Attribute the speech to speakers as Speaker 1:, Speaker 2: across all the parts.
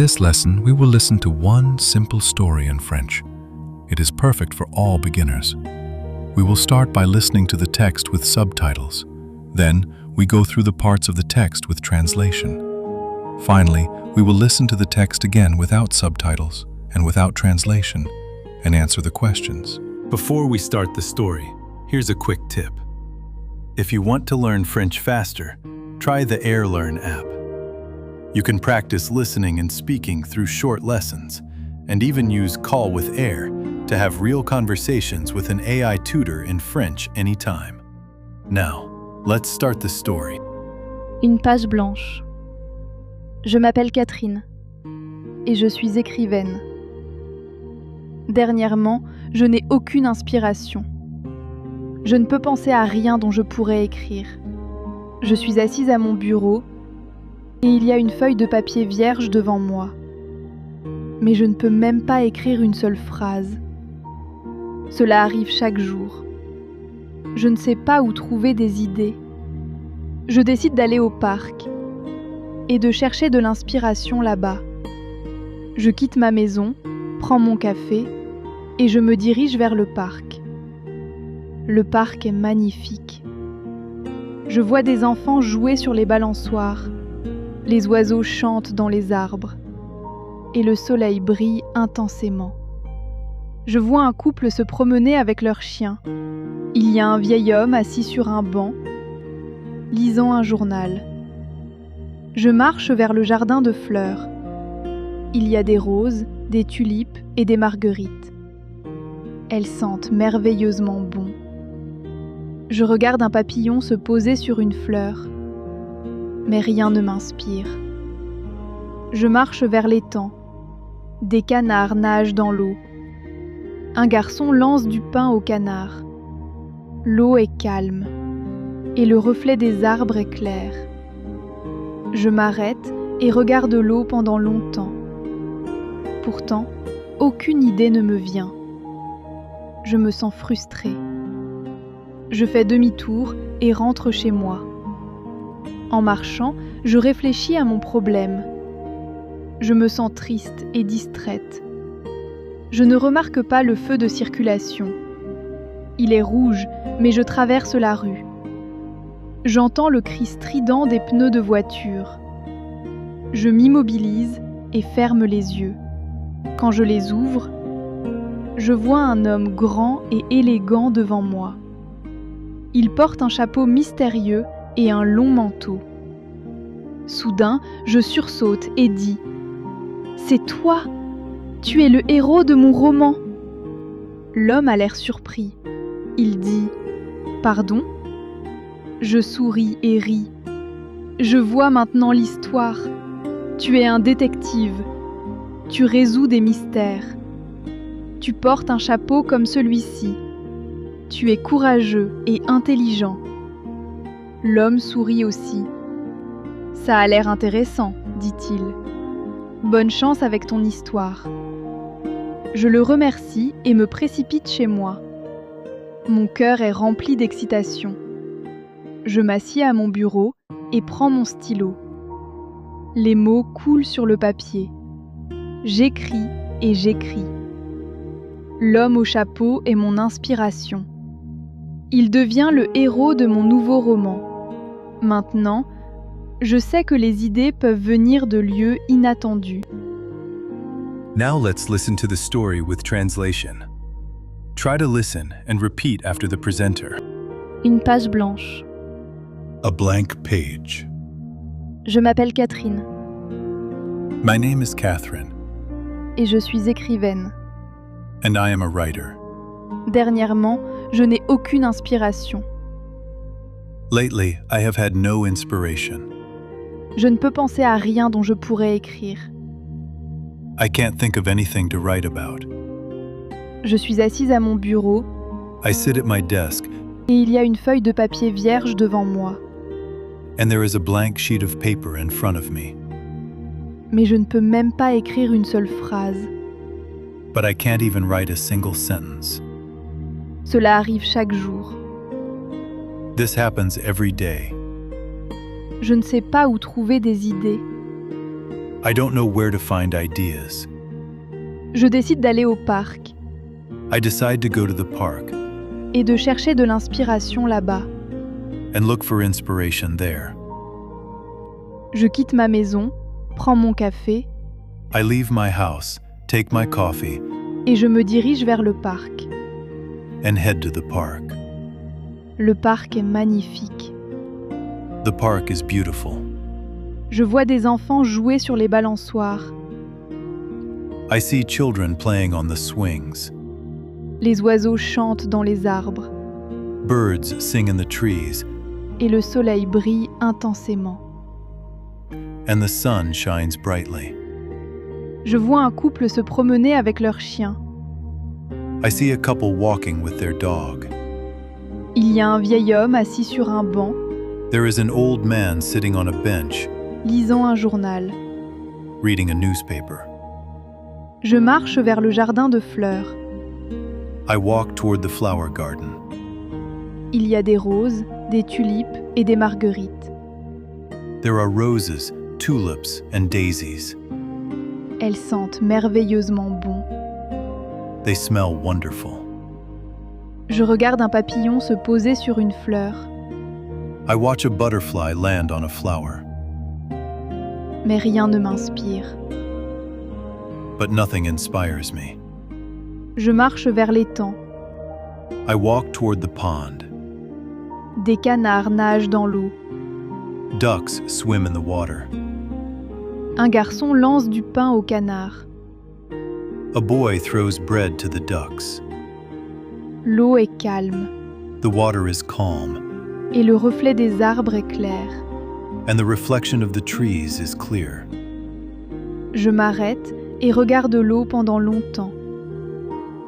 Speaker 1: this lesson, we will listen to one simple story in French. It is perfect for all beginners. We will start by listening to the text with subtitles. Then, we go through the parts of the text with translation. Finally, we will listen to the text again without subtitles and without translation and answer the questions.
Speaker 2: Before we start the story, here's a quick tip. If you want to learn French faster, try the AirLearn app. You can practice listening and speaking through short lessons, and even use Call with Air to have real conversations with an AI tutor in French anytime. Now, let's start the story.
Speaker 3: Une page blanche. Je m'appelle Catherine et je suis écrivaine. Dernièrement, je n'ai aucune inspiration. Je ne peux penser à rien dont je pourrais écrire. Je suis assise à mon bureau et il y a une feuille de papier vierge devant moi. Mais je ne peux même pas écrire une seule phrase. Cela arrive chaque jour. Je ne sais pas où trouver des idées. Je décide d'aller au parc et de chercher de l'inspiration là-bas. Je quitte ma maison, prends mon café et je me dirige vers le parc. Le parc est magnifique. Je vois des enfants jouer sur les balançoires. Les oiseaux chantent dans les arbres. Et le soleil brille intensément. Je vois un couple se promener avec leur chien. Il y a un vieil homme assis sur un banc, lisant un journal. Je marche vers le jardin de fleurs. Il y a des roses, des tulipes et des marguerites. Elles sentent merveilleusement bon. Je regarde un papillon se poser sur une fleur. Mais rien ne m'inspire. Je marche vers l'étang. Des canards nagent dans l'eau. Un garçon lance du pain aux canards. L'eau est calme et le reflet des arbres est clair. Je m'arrête et regarde l'eau pendant longtemps. Pourtant, aucune idée ne me vient. Je me sens frustrée. Je fais demi-tour et rentre chez moi. En marchant, je réfléchis à mon problème. Je me sens triste et distraite. Je ne remarque pas le feu de circulation. Il est rouge, mais je traverse la rue. J'entends le cri strident des pneus de voiture. Je m'immobilise et ferme les yeux. Quand je les ouvre, je vois un homme grand et élégant devant moi. Il porte un chapeau mystérieux et un long manteau. Soudain, je sursaute et dis « C'est toi! Tu es le héros de mon roman !» L'homme a l'air surpris. Il dit « Pardon ?» Je souris et ris. Je vois maintenant l'histoire. Tu es un détective. Tu résous des mystères. Tu portes un chapeau comme celui-ci. Tu es courageux et intelligent. L'homme sourit aussi. « Ça a l'air intéressant, dit-il. Bonne chance avec ton histoire. » Je le remercie et me précipite chez moi. Mon cœur est rempli d'excitation. Je m'assieds à mon bureau et prends mon stylo. Les mots coulent sur le papier. J'écris et j'écris. L'homme au chapeau est mon inspiration. Il devient le héros de mon nouveau roman. Maintenant, je sais que les idées peuvent venir de lieux inattendus.
Speaker 2: Now let's listen to the story with translation. Try to listen and repeat after the presenter.
Speaker 3: Une page blanche.
Speaker 2: A blank page.
Speaker 3: Je m'appelle Catherine
Speaker 2: My name is Catherine,
Speaker 3: et je suis écrivaine.
Speaker 2: and I am a writer.
Speaker 3: Dernièrement, je n'ai aucune inspiration.
Speaker 2: Lately, I have had no inspiration.
Speaker 3: Je ne peux penser à rien dont je pourrais écrire.
Speaker 2: I can't think of anything to write about.
Speaker 3: Je suis assise à mon bureau
Speaker 2: I sit at my desk,
Speaker 3: et il y a une feuille de papier vierge devant moi.
Speaker 2: and there is a blank sheet of paper in front of me.
Speaker 3: Mais je ne peux même pas écrire une seule phrase.
Speaker 2: But I can't even write a single sentence.
Speaker 3: Cela arrive chaque jour.
Speaker 2: This happens every day.
Speaker 3: Je ne sais pas où trouver des idées.
Speaker 2: I don't know where to find ideas.
Speaker 3: Je décide d'aller au parc
Speaker 2: I decide to go to the park
Speaker 3: et de chercher de l'inspiration là-bas.
Speaker 2: and look for inspiration there.
Speaker 3: Je quitte ma maison, prends mon café
Speaker 2: I leave my house, take my coffee,
Speaker 3: et je me dirige vers le parc.
Speaker 2: and head to the park.
Speaker 3: Le parc est magnifique.
Speaker 2: The park is beautiful.
Speaker 3: Je vois des enfants jouer sur les balançoires.
Speaker 2: I see children playing on the swings.
Speaker 3: Les oiseaux chantent dans les arbres
Speaker 2: Birds sing in the trees,
Speaker 3: et le soleil brille intensément.
Speaker 2: and the sun shines brightly.
Speaker 3: Je vois un couple se promener avec leur chien.
Speaker 2: I see a couple walking with their dog.
Speaker 3: Il y a un vieil homme assis sur un banc,
Speaker 2: There is an old man sitting on a bench,
Speaker 3: lisant un journal.
Speaker 2: reading a newspaper.
Speaker 3: Je marche vers le jardin de fleurs.
Speaker 2: I walk toward the flower garden.
Speaker 3: Il y a des roses, des tulipes et des marguerites.
Speaker 2: There are roses, tulips, and daisies.
Speaker 3: Elles sentent merveilleusement bon.
Speaker 2: They smell wonderful.
Speaker 3: Je regarde un papillon se poser sur une fleur,
Speaker 2: I watch a butterfly land on a flower,
Speaker 3: mais rien ne m'inspire.
Speaker 2: but nothing inspires me.
Speaker 3: Je marche vers l'étang.
Speaker 2: I walk toward the pond.
Speaker 3: Des canards nagent dans l'eau.
Speaker 2: Ducks swim in the water.
Speaker 3: Un garçon lance du pain aux canards.
Speaker 2: A boy throws bread to the ducks.
Speaker 3: L'eau est calme
Speaker 2: The water is calm,
Speaker 3: et le reflet des arbres est clair.
Speaker 2: and the reflection of the trees is clear.
Speaker 3: Je m'arrête et regarde l'eau pendant longtemps.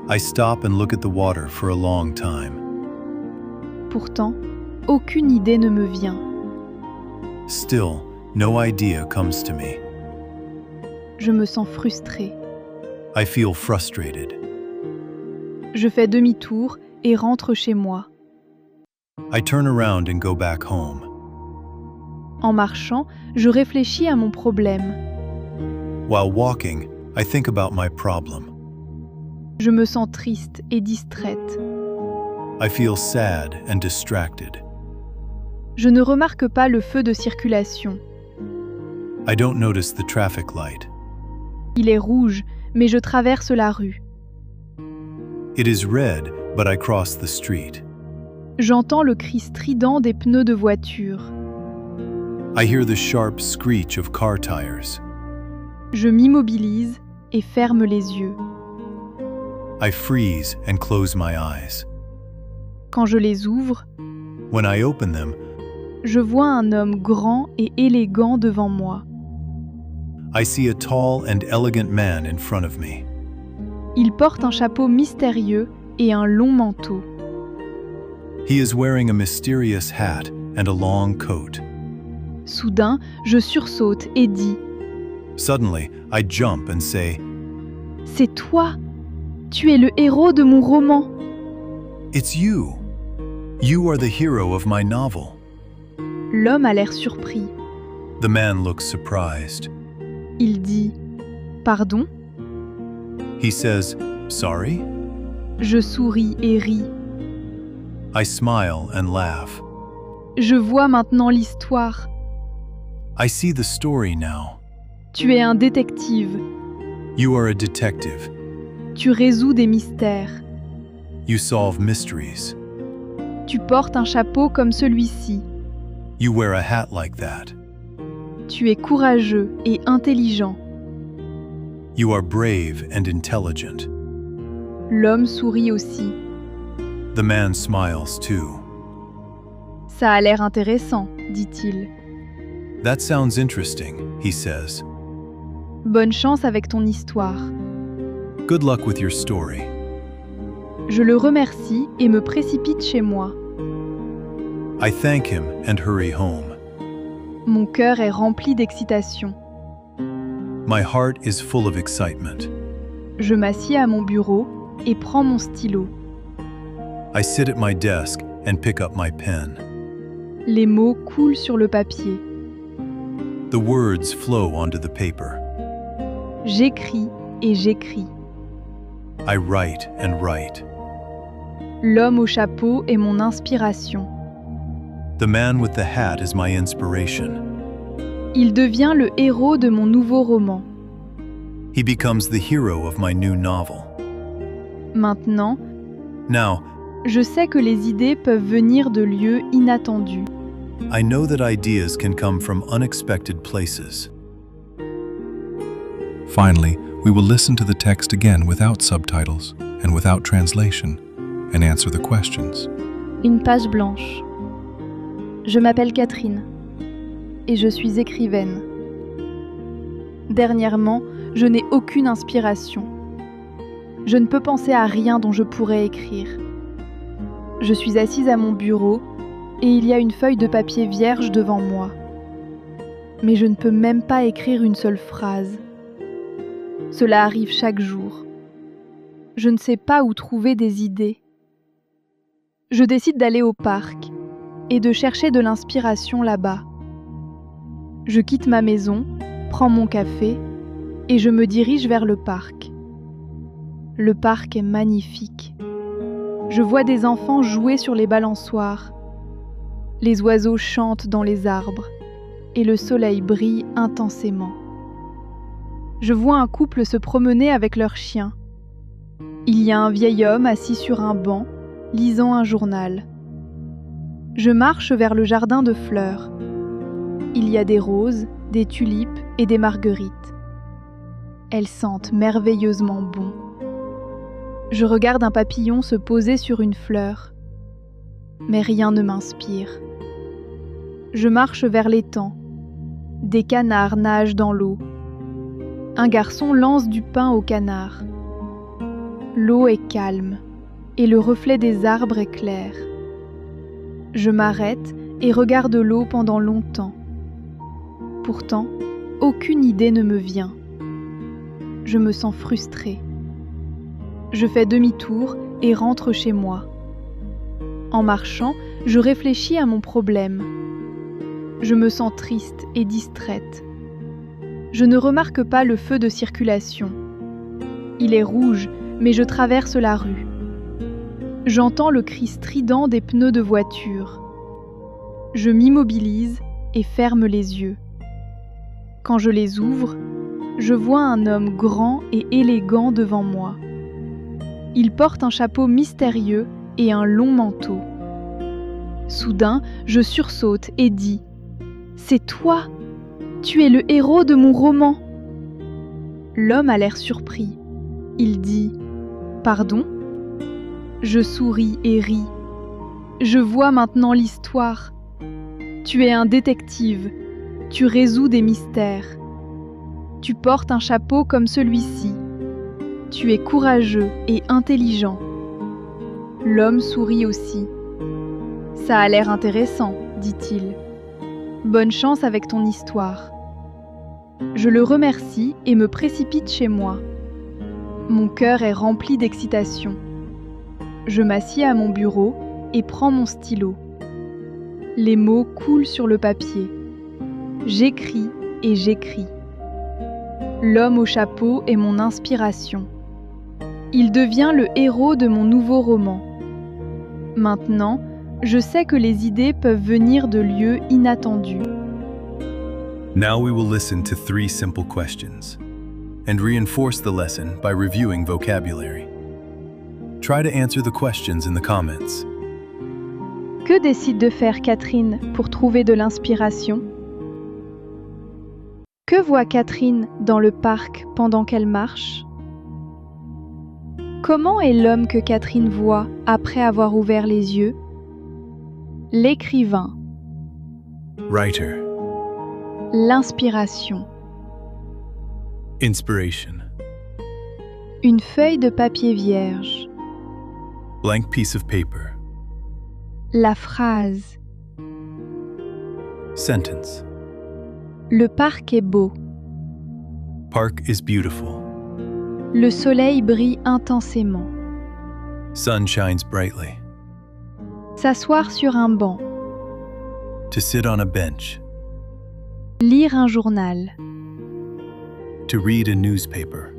Speaker 2: I stop and look at the water for a long time.
Speaker 3: Pourtant, aucune idée ne me vient.
Speaker 2: Still, no idea comes to me.
Speaker 3: Je me sens frustrée.
Speaker 2: I feel frustrated.
Speaker 3: Je fais demi-tour et rentre chez moi.
Speaker 2: I turn around and go back home.
Speaker 3: En marchant, je réfléchis à mon problème.
Speaker 2: While walking, I think about my problem.
Speaker 3: Je me sens triste et distraite.
Speaker 2: I feel sad and distracted.
Speaker 3: Je ne remarque pas le feu de circulation.
Speaker 2: I don't notice the traffic light.
Speaker 3: Il est rouge, mais je traverse la rue.
Speaker 2: It is red, but I cross the street.
Speaker 3: J'entends le cri strident des pneus de voiture.
Speaker 2: I hear the sharp screech of car tires.
Speaker 3: Je m'immobilise et ferme les yeux.
Speaker 2: I freeze and close my eyes.
Speaker 3: Quand je les ouvre,
Speaker 2: When I open them,
Speaker 3: je vois un homme grand et élégant devant moi.
Speaker 2: I see a tall and elegant man in front of me.
Speaker 3: Il porte un chapeau mystérieux et un long manteau.
Speaker 2: He is wearing a mysterious hat and a long coat.
Speaker 3: Soudain, je sursaute et dis
Speaker 2: Suddenly, I jump and say,
Speaker 3: « C'est toi! Tu es le héros de mon roman !»
Speaker 2: "It's you! You are the hero of my novel."
Speaker 3: L'homme a l'air surpris.
Speaker 2: The man looks surprised.
Speaker 3: Il dit « Pardon ?»
Speaker 2: He says, "Sorry?"
Speaker 3: Je souris et ris.
Speaker 2: I smile and laugh.
Speaker 3: Je vois maintenant l'histoire.
Speaker 2: I see the story now.
Speaker 3: Tu es un détective.
Speaker 2: You are a detective.
Speaker 3: Tu résous des mystères.
Speaker 2: You solve mysteries.
Speaker 3: Tu portes un chapeau comme celui-ci.
Speaker 2: You wear a hat like that.
Speaker 3: Tu es courageux et intelligent.
Speaker 2: You are brave and intelligent.
Speaker 3: L'homme sourit aussi.
Speaker 2: The man smiles too.
Speaker 3: Ça a l'air intéressant, dit-il.
Speaker 2: That sounds interesting, he says.
Speaker 3: Bonne chance avec ton histoire.
Speaker 2: Good luck with your story.
Speaker 3: Je le remercie et me précipite chez moi.
Speaker 2: I thank him and hurry home.
Speaker 3: Mon cœur est rempli d'excitation.
Speaker 2: My heart is full of excitement.
Speaker 3: Je m'assieds à mon bureau et prends mon stylo.
Speaker 2: I sit at my desk and pick up my pen.
Speaker 3: Les mots coulent sur le papier.
Speaker 2: The words flow onto the paper.
Speaker 3: J'écris et j'écris.
Speaker 2: I write and write.
Speaker 3: L'homme au chapeau est mon inspiration.
Speaker 2: The man with the hat is my inspiration.
Speaker 3: Il devient le héros de mon nouveau roman.
Speaker 2: He becomes the hero of my new novel.
Speaker 3: Maintenant,
Speaker 2: Now,
Speaker 3: je sais que les idées peuvent venir de lieux inattendus.
Speaker 2: I know that ideas can come from unexpected places.
Speaker 1: Finally, we will listen to the text again without subtitles and without translation and answer the questions.
Speaker 3: Une page blanche. Je m'appelle Catherine et je suis écrivaine. Dernièrement, je n'ai aucune inspiration. Je ne peux penser à rien dont je pourrais écrire. Je suis assise à mon bureau et il y a une feuille de papier vierge devant moi. Mais je ne peux même pas écrire une seule phrase. Cela arrive chaque jour. Je ne sais pas où trouver des idées. Je décide d'aller au parc et de chercher de l'inspiration là-bas. Je quitte ma maison, prends mon café et je me dirige vers le parc. Le parc est magnifique. Je vois des enfants jouer sur les balançoires. Les oiseaux chantent dans les arbres et le soleil brille intensément. Je vois un couple se promener avec leur chien. Il y a un vieil homme assis sur un banc, lisant un journal. Je marche vers le jardin de fleurs. Il y a des roses, des tulipes et des marguerites. Elles sentent merveilleusement bon. Je regarde un papillon se poser sur une fleur. Mais rien ne m'inspire. Je marche vers l'étang. Des canards nagent dans l'eau. Un garçon lance du pain aux canards. L'eau est calme et le reflet des arbres est clair. Je m'arrête et regarde l'eau pendant longtemps. Pourtant, aucune idée ne me vient. Je me sens frustrée. Je fais demi-tour et rentre chez moi. En marchant, je réfléchis à mon problème. Je me sens triste et distraite. Je ne remarque pas le feu de circulation. Il est rouge, mais je traverse la rue. J'entends le cri strident des pneus de voiture. Je m'immobilise et ferme les yeux. Quand je les ouvre, je vois un homme grand et élégant devant moi. Il porte un chapeau mystérieux et un long manteau. Soudain, je sursaute et dis « C'est toi ! Tu es le héros de mon roman !» L'homme a l'air surpris. Il dit « Pardon ?» Je souris et ris. Je vois maintenant l'histoire. Tu es un détective. Tu résous des mystères. Tu portes un chapeau comme celui-ci. Tu es courageux et intelligent. L'homme sourit aussi. Ça a l'air intéressant, dit-il. Bonne chance avec ton histoire. Je le remercie et me précipite chez moi. Mon cœur est rempli d'excitation. Je m'assieds à mon bureau et prends mon stylo. Les mots coulent sur le papier. J'écris et j'écris. L'homme au chapeau est mon inspiration. Il devient le héros de mon nouveau roman. Maintenant, je sais que les idées peuvent venir de lieux inattendus.
Speaker 2: Now we will listen to 3 simple questions and reinforce the lesson by reviewing vocabulary. Try to answer the questions in the comments.
Speaker 3: Que décide de faire Catherine pour trouver de l'inspiration ? Que voit Catherine dans le parc pendant qu'elle marche ? Comment est l'homme que Catherine voit après avoir ouvert les yeux ? L'écrivain.
Speaker 2: Writer.
Speaker 3: L'inspiration.
Speaker 2: Inspiration.
Speaker 3: Une feuille de papier vierge.
Speaker 2: Blank piece of paper.
Speaker 3: La phrase.
Speaker 2: Sentence.
Speaker 3: Le parc est beau.
Speaker 2: Park is beautiful.
Speaker 3: Le soleil brille intensément.
Speaker 2: Sun shines brightly.
Speaker 3: S'asseoir sur un banc.
Speaker 2: To sit on a bench.
Speaker 3: Lire un journal.
Speaker 2: To read a newspaper.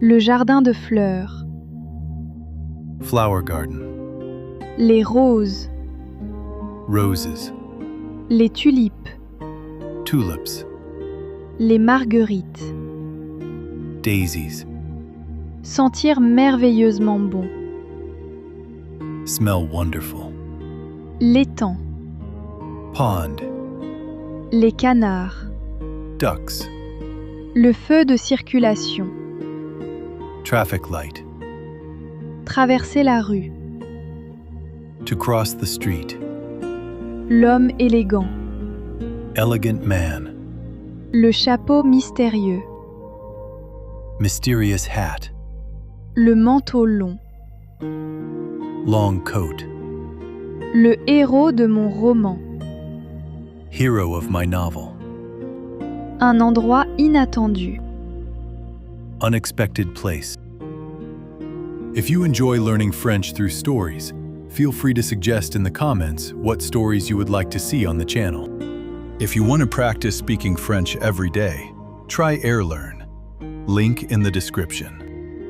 Speaker 3: Le jardin de fleurs.
Speaker 2: Flower garden.
Speaker 3: Les roses.
Speaker 2: Roses.
Speaker 3: Les tulipes.
Speaker 2: Tulips.
Speaker 3: Les marguerites.
Speaker 2: Daisies.
Speaker 3: Sentir merveilleusement bon.
Speaker 2: Smell wonderful.
Speaker 3: L'étang.
Speaker 2: Pond.
Speaker 3: Les canards.
Speaker 2: Ducks.
Speaker 3: Le feu de circulation.
Speaker 2: Traffic light.
Speaker 3: Traverser la rue.
Speaker 2: To cross the street.
Speaker 3: L'homme élégant.
Speaker 2: Elegant man.
Speaker 3: Le chapeau mystérieux.
Speaker 2: Mysterious hat.
Speaker 3: Le manteau long.
Speaker 2: Long coat.
Speaker 3: Le héros de mon roman.
Speaker 2: Hero of my novel.
Speaker 3: Un endroit inattendu.
Speaker 2: Unexpected place.
Speaker 1: If you enjoy learning French through stories, feel free to suggest in the comments what stories you would like to see on the channel.
Speaker 2: If you want to practice speaking French every day, try AirLearn. Link in the description.